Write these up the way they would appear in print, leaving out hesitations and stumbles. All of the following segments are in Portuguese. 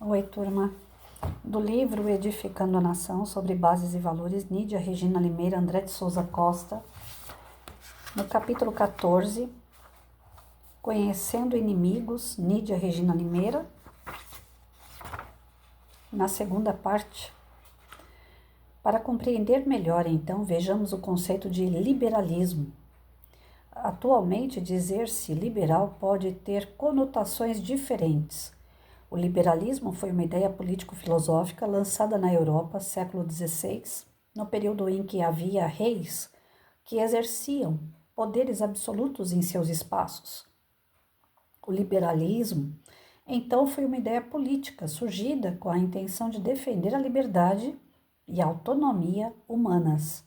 Oi, turma. Do livro Edificando a Nação, sobre bases e valores, Nídia Regina Limeira, André de Souza Costa, no capítulo 14, Conhecendo Inimigos, Nídia Regina Limeira, na segunda parte. Para compreender melhor, então, vejamos o conceito de liberalismo. Atualmente, dizer-se liberal pode ter conotações diferentes. O liberalismo foi uma ideia político-filosófica lançada na Europa, século XVI, no período em que havia reis que exerciam poderes absolutos em seus espaços. O liberalismo, então, foi uma ideia política surgida com a intenção de defender a liberdade e a autonomia humanas,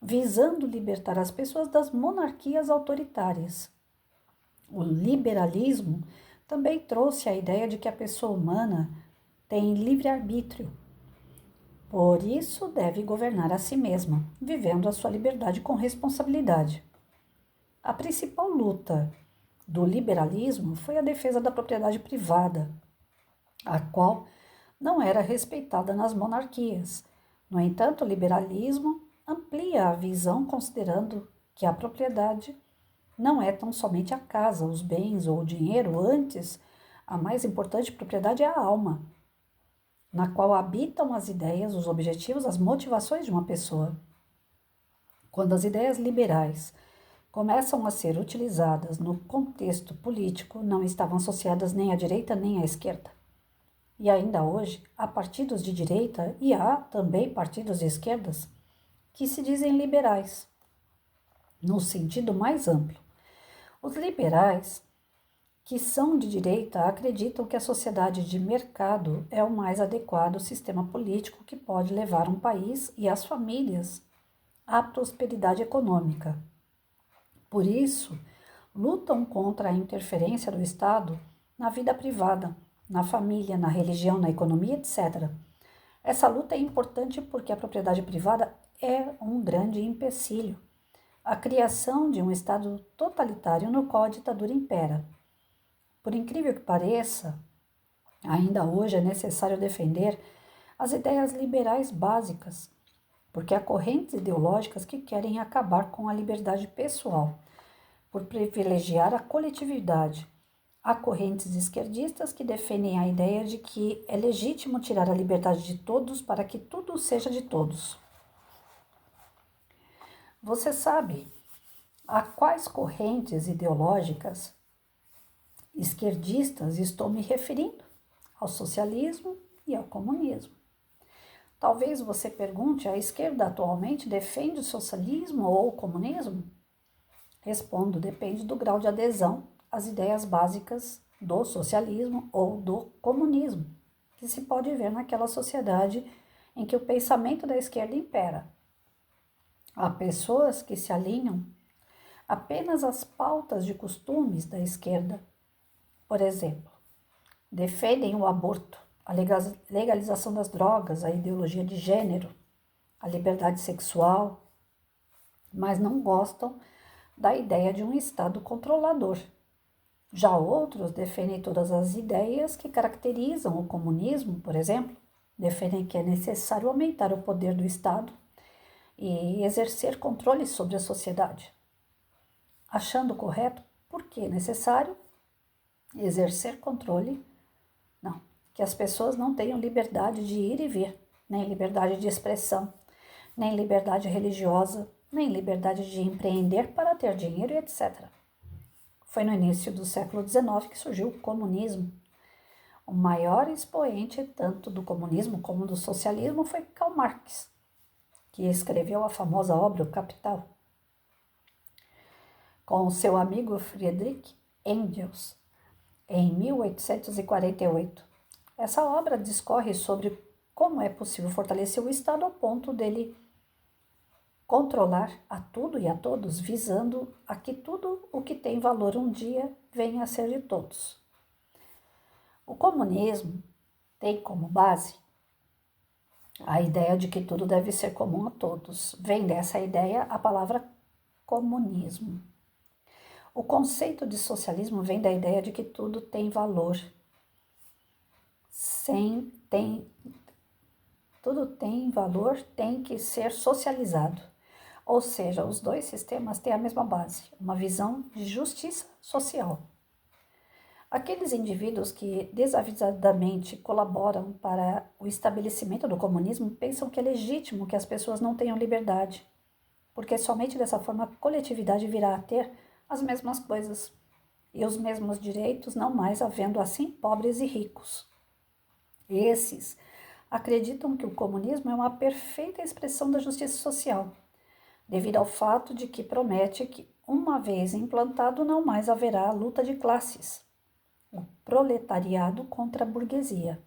visando libertar as pessoas das monarquias autoritárias. O liberalismo também trouxe a ideia de que a pessoa humana tem livre-arbítrio, por isso deve governar a si mesma, vivendo a sua liberdade com responsabilidade. A principal luta do liberalismo foi a defesa da propriedade privada, a qual não era respeitada nas monarquias. No entanto, o liberalismo amplia a visão considerando que a propriedade não é tão somente a casa, os bens ou o dinheiro, antes, a mais importante propriedade é a alma, na qual habitam as ideias, os objetivos, as motivações de uma pessoa. Quando as ideias liberais começam a ser utilizadas no contexto político, não estavam associadas nem à direita nem à esquerda. E ainda hoje, há partidos de direita e há também partidos de esquerdas que se dizem liberais, no sentido mais amplo. Os liberais, que são de direita, acreditam que a sociedade de mercado é o mais adequado sistema político que pode levar um país e as famílias à prosperidade econômica. Por isso, lutam contra a interferência do Estado na vida privada, na família, na religião, na economia, etc. Essa luta é importante porque a propriedade privada é um grande empecilho. A criação de um Estado totalitário no qual a ditadura impera. Por incrível que pareça, ainda hoje é necessário defender as ideias liberais básicas, porque há correntes ideológicas que querem acabar com a liberdade pessoal, por privilegiar a coletividade. Há correntes esquerdistas que defendem a ideia de que é legítimo tirar a liberdade de todos para que tudo seja de todos. Você sabe a quais correntes ideológicas esquerdistas estou me referindo? Ao socialismo e ao comunismo. Talvez você pergunte, a esquerda atualmente defende o socialismo ou o comunismo? Respondo, depende do grau de adesão às ideias básicas do socialismo ou do comunismo, que se pode ver naquela sociedade em que o pensamento da esquerda impera. Há pessoas que se alinham apenas às pautas de costumes da esquerda. Por exemplo, defendem o aborto, a legalização das drogas, a ideologia de gênero, a liberdade sexual, mas não gostam da ideia de um Estado controlador. Já outros defendem todas as ideias que caracterizam o comunismo, por exemplo, defendem que é necessário aumentar o poder do Estado e exercer controle sobre a sociedade. Achando correto, por que é necessário exercer controle? Não, que as pessoas não tenham liberdade de ir e vir, nem liberdade de expressão, nem liberdade religiosa, nem liberdade de empreender para ter dinheiro e etc. Foi no início do século XIX que surgiu o comunismo. O maior expoente tanto do comunismo como do socialismo foi Karl Marx, que escreveu a famosa obra O Capital, com seu amigo Friedrich Engels, em 1848. Essa obra discorre sobre como é possível fortalecer o Estado ao ponto dele controlar a tudo e a todos, visando a que tudo o que tem valor um dia venha a ser de todos. O comunismo tem como base a ideia de que tudo deve ser comum a todos. Vem dessa ideia a palavra comunismo. O conceito de socialismo vem da ideia de que tudo tem valor. tudo tem valor, tem que ser socializado. Ou seja, os dois sistemas têm a mesma base, uma visão de justiça social. Aqueles indivíduos que desavisadamente colaboram para o estabelecimento do comunismo pensam que é legítimo que as pessoas não tenham liberdade, porque somente dessa forma a coletividade virá a ter as mesmas coisas e os mesmos direitos, não mais havendo assim pobres e ricos. Esses acreditam que o comunismo é uma perfeita expressão da justiça social, devido ao fato de que promete que, uma vez implantado, não mais haverá luta de classes, o proletariado contra a burguesia.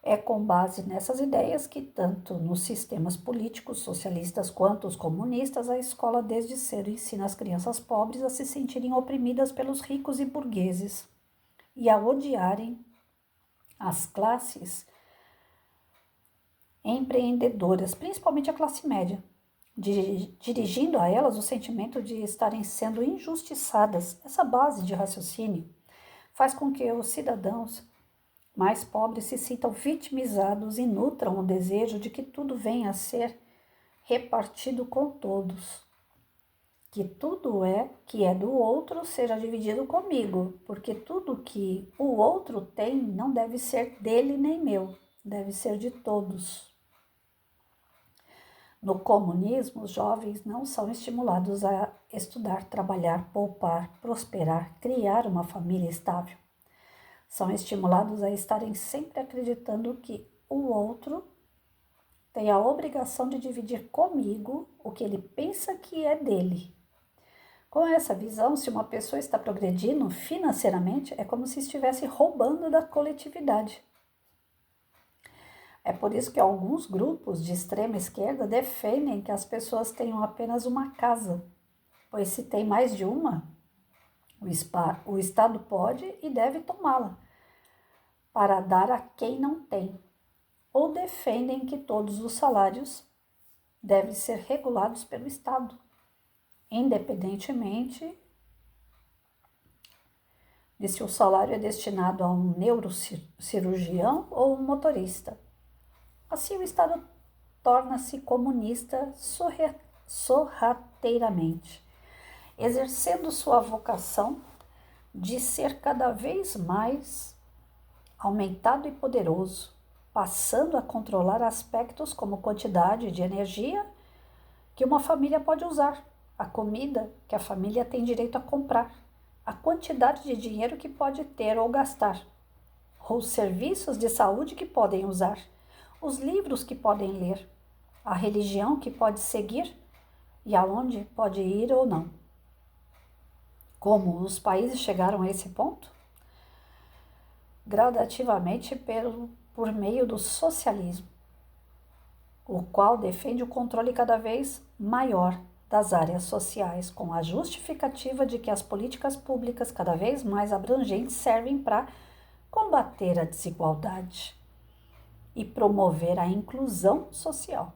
É com base nessas ideias que, tanto nos sistemas políticos socialistas quanto os comunistas, a escola desde cedo ensina as crianças pobres a se sentirem oprimidas pelos ricos e burgueses e a odiarem as classes empreendedoras, principalmente a classe média, dirigindo a elas o sentimento de estarem sendo injustiçadas. Essa base de raciocínio faz com que os cidadãos mais pobres se sintam vitimizados e nutram o desejo de que tudo venha a ser repartido com todos. Que tudo que é do outro seja dividido comigo, porque tudo que o outro tem não deve ser dele nem meu, deve ser de todos. No comunismo, os jovens não são estimulados a estudar, trabalhar, poupar, prosperar, criar uma família estável. São estimulados a estarem sempre acreditando que o outro tem a obrigação de dividir comigo o que ele pensa que é dele. Com essa visão, se uma pessoa está progredindo financeiramente, é como se estivesse roubando da coletividade. É por isso que alguns grupos de extrema esquerda defendem que as pessoas tenham apenas uma casa, pois se tem mais de uma, o Estado pode e deve tomá-la, para dar a quem não tem. Ou defendem que todos os salários devem ser regulados pelo Estado, independentemente de se o salário é destinado a um neurocirurgião ou um motorista. Assim, o Estado torna-se comunista sorrateiramente, exercendo sua vocação de ser cada vez mais aumentado e poderoso, passando a controlar aspectos como quantidade de energia que uma família pode usar, a comida que a família tem direito a comprar, a quantidade de dinheiro que pode ter ou gastar, os serviços de saúde que podem usar, os livros que podem ler, a religião que pode seguir e aonde pode ir ou não. Como os países chegaram a esse ponto? Gradativamente por meio do socialismo, o qual defende o controle cada vez maior das áreas sociais, com a justificativa de que as políticas públicas cada vez mais abrangentes servem para combater a desigualdade e promover a inclusão social.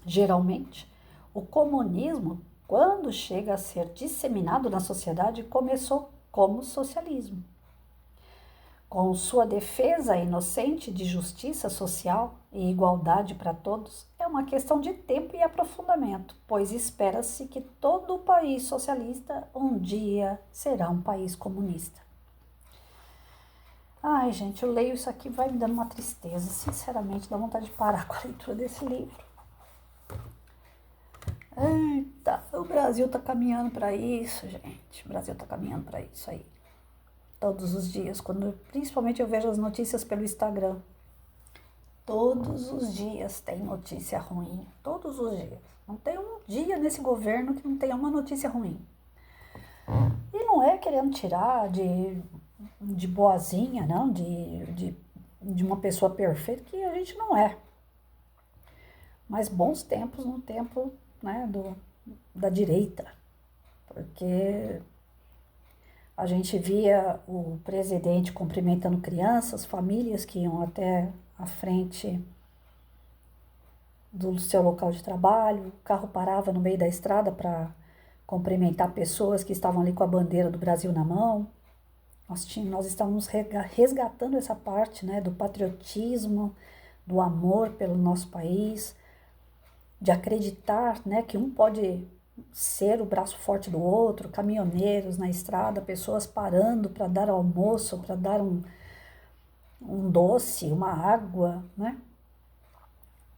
Geralmente, o comunismo, quando chega a ser disseminado na sociedade, começou como socialismo. Com sua defesa inocente de justiça social e igualdade para todos, é uma questão de tempo e aprofundamento, pois espera-se que todo o país socialista um dia será um país comunista. Ai, gente, eu leio isso aqui, vai me dando uma tristeza. Sinceramente, dá vontade de parar com a leitura desse livro. Eita, o Brasil tá caminhando para isso, gente. O Brasil tá caminhando para isso aí. Todos os dias, principalmente eu vejo as notícias pelo Instagram. Todos os dias tem notícia ruim. Todos os dias. Não tem um dia nesse governo que não tenha uma notícia ruim. E não é querendo tirar de boazinha, não, de uma pessoa perfeita, que a gente não é. Mas bons tempos no tempo, né, da direita. Porque a gente via o presidente cumprimentando crianças, famílias que iam até a frente do seu local de trabalho, o carro parava no meio da estrada para cumprimentar pessoas que estavam ali com a bandeira do Brasil na mão. Nós estamos resgatando essa parte, né, do patriotismo, do amor pelo nosso país, de acreditar, né, que um pode ser o braço forte do outro, caminhoneiros na estrada, pessoas parando para dar almoço, para dar um doce, uma água, né?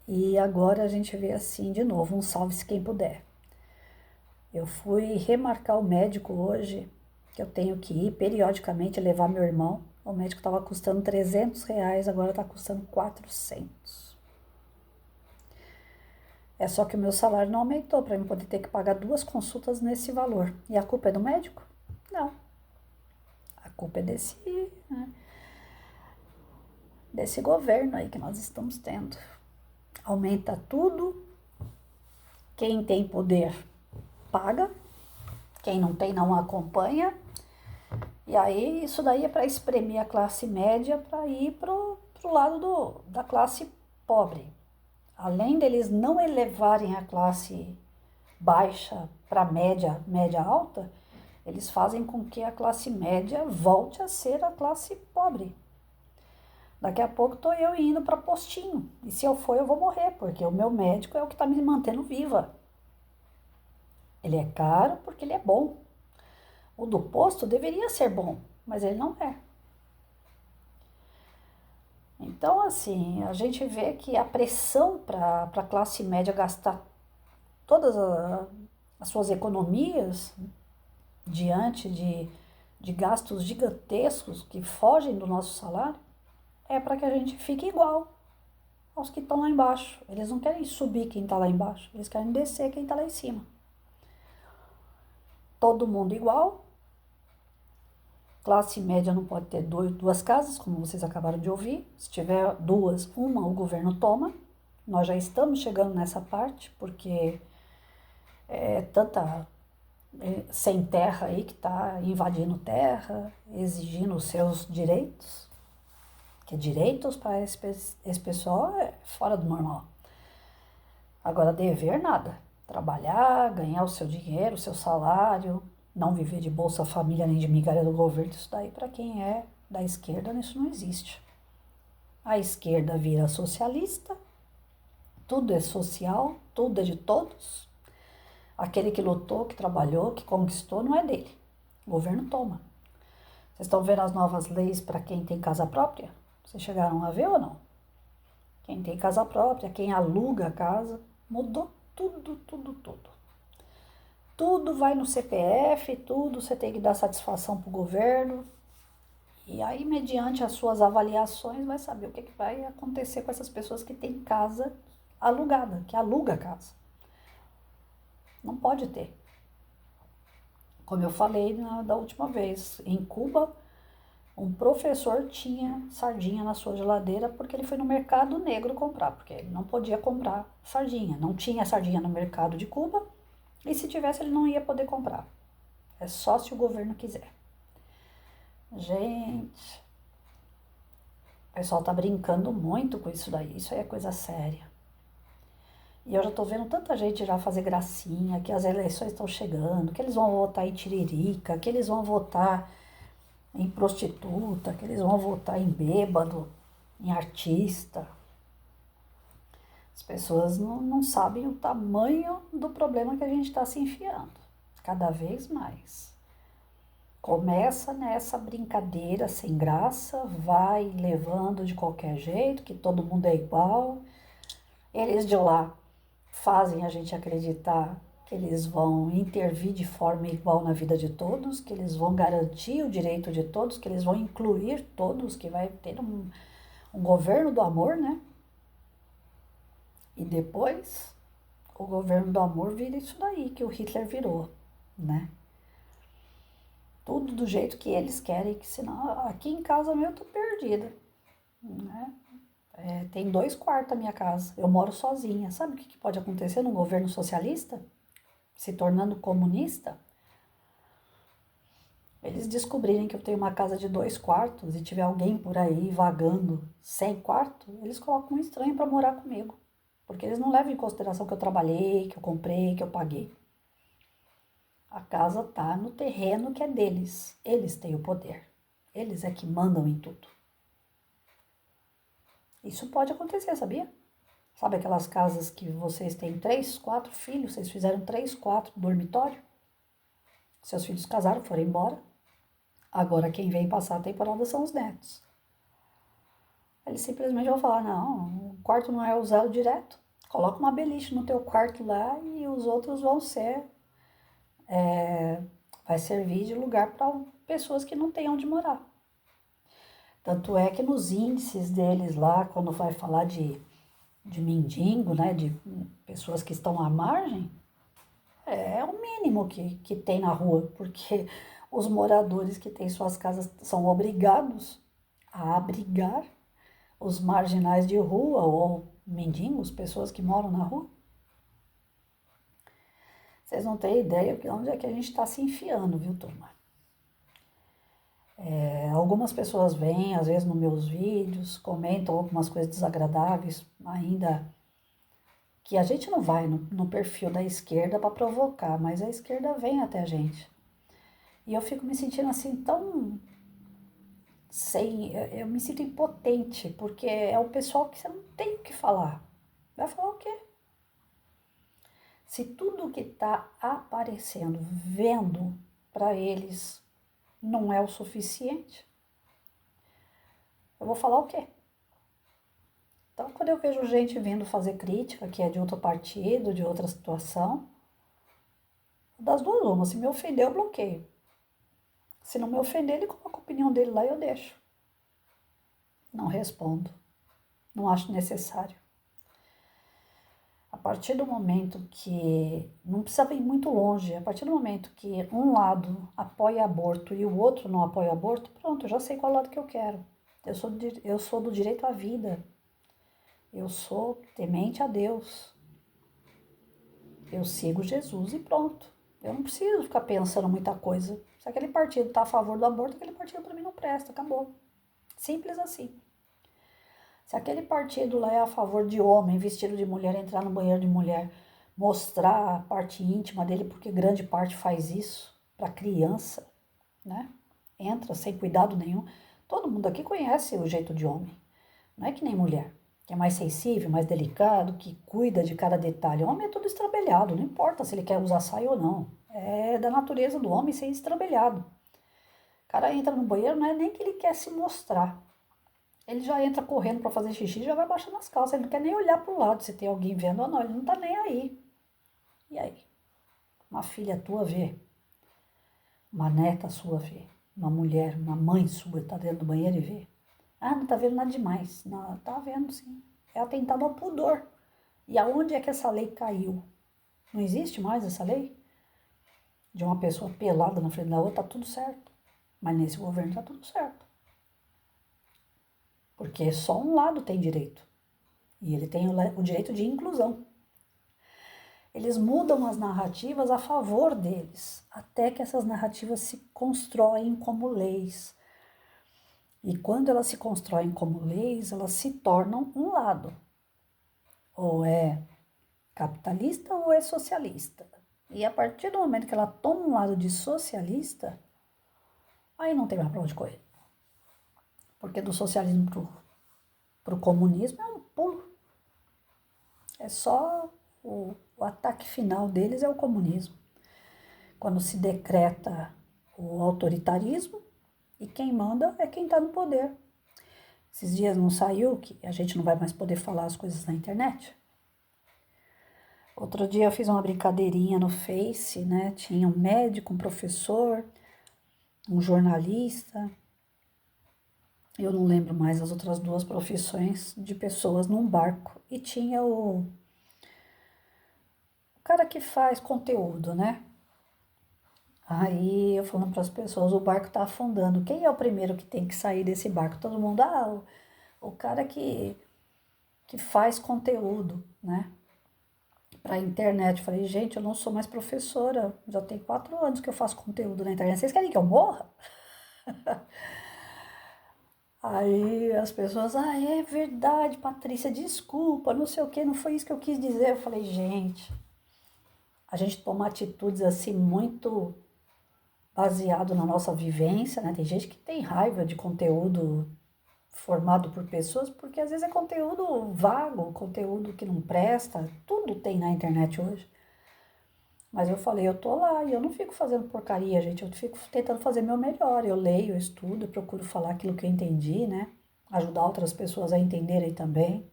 E agora a gente vê assim de novo, um salve-se quem puder. Eu fui remarcar o médico hoje, que eu tenho que ir periodicamente levar meu irmão. O médico estava custando R$ 300, agora está custando 400. É só que o meu salário não aumentou para eu poder ter que pagar 2 consultas nesse valor. E a culpa é do médico? Não. A culpa é desse governo aí que nós estamos tendo. Aumenta tudo. Quem tem poder paga. Quem não tem não acompanha. E aí isso daí é para espremer a classe média para ir pro lado da classe pobre. Além deles não elevarem a classe baixa para média alta, eles fazem com que a classe média volte a ser a classe pobre. Daqui a pouco estou eu indo para postinho. E se eu for, eu vou morrer, porque o meu médico é o que está me mantendo viva. Ele é caro porque ele é bom. O do posto deveria ser bom, mas ele não é. Então, assim, a gente vê que a pressão para a classe média gastar todas as suas economias diante de gastos gigantescos que fogem do nosso salário é para que a gente fique igual aos que estão lá embaixo. Eles não querem subir quem está lá embaixo, eles querem descer quem está lá em cima. Todo mundo igual. Classe média não pode ter duas casas, como vocês acabaram de ouvir. Se tiver duas, uma o governo toma. Nós já estamos chegando nessa parte, porque é tanta sem terra aí que está invadindo terra, exigindo os seus direitos. Que direitos para esse pessoal é fora do normal. Agora, dever nada. Trabalhar, ganhar o seu dinheiro, o seu salário, não viver de Bolsa Família nem de migalha do governo, isso daí para quem é da esquerda, isso não existe. A esquerda vira socialista, tudo é social, tudo é de todos. Aquele que lutou, que trabalhou, que conquistou, não é dele. O governo toma. Vocês estão vendo as novas leis para quem tem casa própria? Vocês chegaram a ver ou não? Quem tem casa própria, quem aluga a casa, mudou tudo, tudo, tudo. Tudo vai no CPF, tudo você tem que dar satisfação para o governo. E aí, mediante as suas avaliações, vai saber o que vai acontecer com essas pessoas que têm casa alugada, que aluga a casa. Não pode ter. Como eu falei da última vez, em Cuba, um professor tinha sardinha na sua geladeira porque ele foi no mercado negro comprar, porque ele não podia comprar sardinha. Não tinha sardinha no mercado de Cuba e se tivesse ele não ia poder comprar. É só se o governo quiser. Gente, o pessoal tá brincando muito com isso daí, isso aí é coisa séria. E eu já tô vendo tanta gente já fazer gracinha, que as eleições estão chegando, que eles vão votar em tiririca, que eles vão votar em prostituta, que eles vão votar em bêbado, em artista. As pessoas não sabem o tamanho do problema que a gente está se enfiando, cada vez mais. Começa nessa brincadeira sem graça, vai levando de qualquer jeito, que todo mundo é igual. Eles de lá fazem a gente acreditar que eles vão intervir de forma igual na vida de todos, que eles vão garantir o direito de todos, que eles vão incluir todos, que vai ter um governo do amor, né? E depois o governo do amor vira isso daí que o Hitler virou, né? Tudo do jeito que eles querem, que senão aqui em casa eu tô perdida, né? Tem 2 quartos a minha casa, eu moro sozinha. Sabe o que pode acontecer num governo socialista? Se tornando comunista? Eles descobrirem que eu tenho uma casa de 2 quartos e tiver alguém por aí vagando sem quarto, eles colocam um estranho para morar comigo. Porque eles não levam em consideração que eu trabalhei, que eu comprei, que eu paguei. A casa tá no terreno que é deles. Eles têm o poder. Eles é que mandam em tudo. Isso pode acontecer, sabia? Sabe aquelas casas que vocês têm 3, 4 filhos, vocês fizeram 3, 4 dormitório? Seus filhos casaram, foram embora. Agora quem vem passar a temporada são os netos. Eles simplesmente vão falar, não, o quarto não é usado direto. Coloca uma beliche no teu quarto lá e os outros vão ser... vai servir de lugar para pessoas que não têm onde morar. Tanto é que nos índices deles lá, quando vai falar de mendigo, né, de pessoas que estão à margem, é o mínimo que tem na rua, porque os moradores que têm suas casas são obrigados a abrigar os marginais de rua ou mendigos, pessoas que moram na rua. Vocês não têm ideia de onde é que a gente está se enfiando, viu, turma? Algumas pessoas vêm, às vezes, nos meus vídeos, comentam algumas coisas desagradáveis, ainda que a gente não vai no perfil da esquerda para provocar, mas a esquerda vem até a gente. E eu fico me sentindo assim tão eu me sinto impotente, porque é o pessoal que você não tem o que falar. Vai falar o quê? Se tudo que está aparecendo, vendo para eles não é o suficiente, eu vou falar o quê? Então, quando eu vejo gente vindo fazer crítica, que é de outro partido, de outra situação, das duas uma, se me ofender, eu bloqueio. Se não me ofender, ele coloca a opinião dele lá e eu deixo. Não respondo. Não acho necessário. A partir do momento que, não precisa ir muito longe, a partir do momento que um lado apoia aborto e o outro não apoia aborto, pronto, eu já sei qual lado que eu quero. Eu sou do direito à vida. Eu sou temente a Deus. Eu sigo Jesus e pronto. Eu não preciso ficar pensando muita coisa. Se aquele partido está a favor do aborto, aquele partido para mim não presta, acabou. Simples assim. Se aquele partido lá é a favor de homem vestido de mulher entrar no banheiro de mulher, mostrar a parte íntima dele, porque grande parte faz isso para criança, né? Entra sem cuidado nenhum. Todo mundo aqui conhece o jeito de homem. Não é que nem mulher, que é mais sensível, mais delicado, que cuida de cada detalhe. O homem é todo estrambelhado, não importa se ele quer usar saia ou não. É da natureza do homem ser estrambelhado. O cara entra no banheiro, não é nem que ele quer se mostrar. Ele já entra correndo para fazer xixi e já vai baixando as calças. Ele não quer nem olhar para o lado se tem alguém vendo ou não. Ele não tá nem aí. E aí? Uma filha tua vê. Uma neta sua vê. Uma mulher, uma mãe sua tá dentro do banheiro e vê. Ah, não tá vendo nada demais. Não, tá vendo sim. É atentado ao pudor. E aonde é que essa lei caiu? Não existe mais essa lei? De uma pessoa pelada na frente da outra, tá tudo certo. Mas nesse governo tá tudo certo. Porque só um lado tem direito. E ele tem o direito de inclusão. Eles mudam as narrativas a favor deles, até que essas narrativas se constroem como leis. E quando elas se constroem como leis, elas se tornam um lado. Ou é capitalista ou é socialista. E a partir do momento que ela toma um lado de socialista, aí não tem mais pra onde correr. Porque do socialismo pro comunismo é um pulo. É só o ataque final deles é o comunismo. Quando se decreta o autoritarismo e quem manda é quem está no poder. Esses dias não saiu que a gente não vai mais poder falar as coisas na internet? Outro dia eu fiz uma brincadeirinha no Face, né? Tinha um médico, um professor, um jornalista. Eu não lembro mais as outras duas profissões de pessoas num barco. E tinha o cara que faz conteúdo, né? Aí eu falando para as pessoas, o barco tá afundando. Quem é o primeiro que tem que sair desse barco? Todo mundo, o cara que faz conteúdo, né? Pra internet. Eu falei, gente, eu não sou mais professora. Já tem 4 anos que eu faço conteúdo na internet. Vocês querem que eu morra? Aí as pessoas, é verdade, Patrícia, desculpa, não sei o que, não foi isso que eu quis dizer. Eu falei, gente, a gente toma atitudes assim muito baseado na nossa vivência, né? Tem gente que tem raiva de conteúdo formado por pessoas, porque às vezes é conteúdo vago, conteúdo que não presta, tudo tem na internet hoje. Mas eu falei, eu tô lá e eu não fico fazendo porcaria, gente, eu fico tentando fazer meu melhor. Eu leio, eu estudo, eu procuro falar aquilo que eu entendi, né? Ajudar outras pessoas a entenderem também.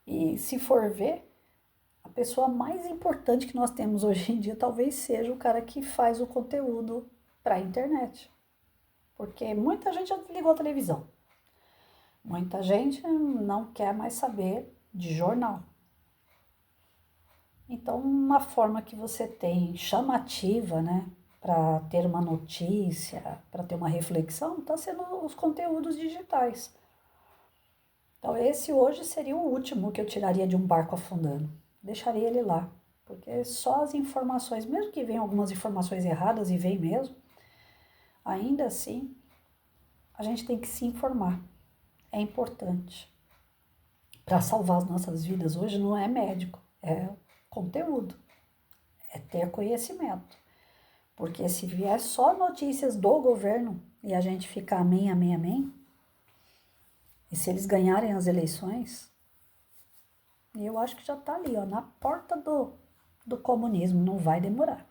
E se for ver, a pessoa mais importante que nós temos hoje em dia talvez seja o cara que faz o conteúdo para a internet. Porque muita gente já ligou a televisão. Muita gente não quer mais saber de jornal. Então, uma forma que você tem chamativa, né, para ter uma notícia, para ter uma reflexão, está sendo os conteúdos digitais. Então, esse hoje seria o último que eu tiraria de um barco afundando. Deixaria ele lá, porque só as informações, mesmo que venham algumas informações erradas, e vem mesmo, ainda assim, a gente tem que se informar. É importante. Para salvar as nossas vidas hoje não é médico, é conteúdo, é ter conhecimento. Porque se vier só notícias do governo e a gente ficar amém, amém, amém, e se eles ganharem as eleições, eu acho que já está ali, ó, na porta do comunismo, não vai demorar.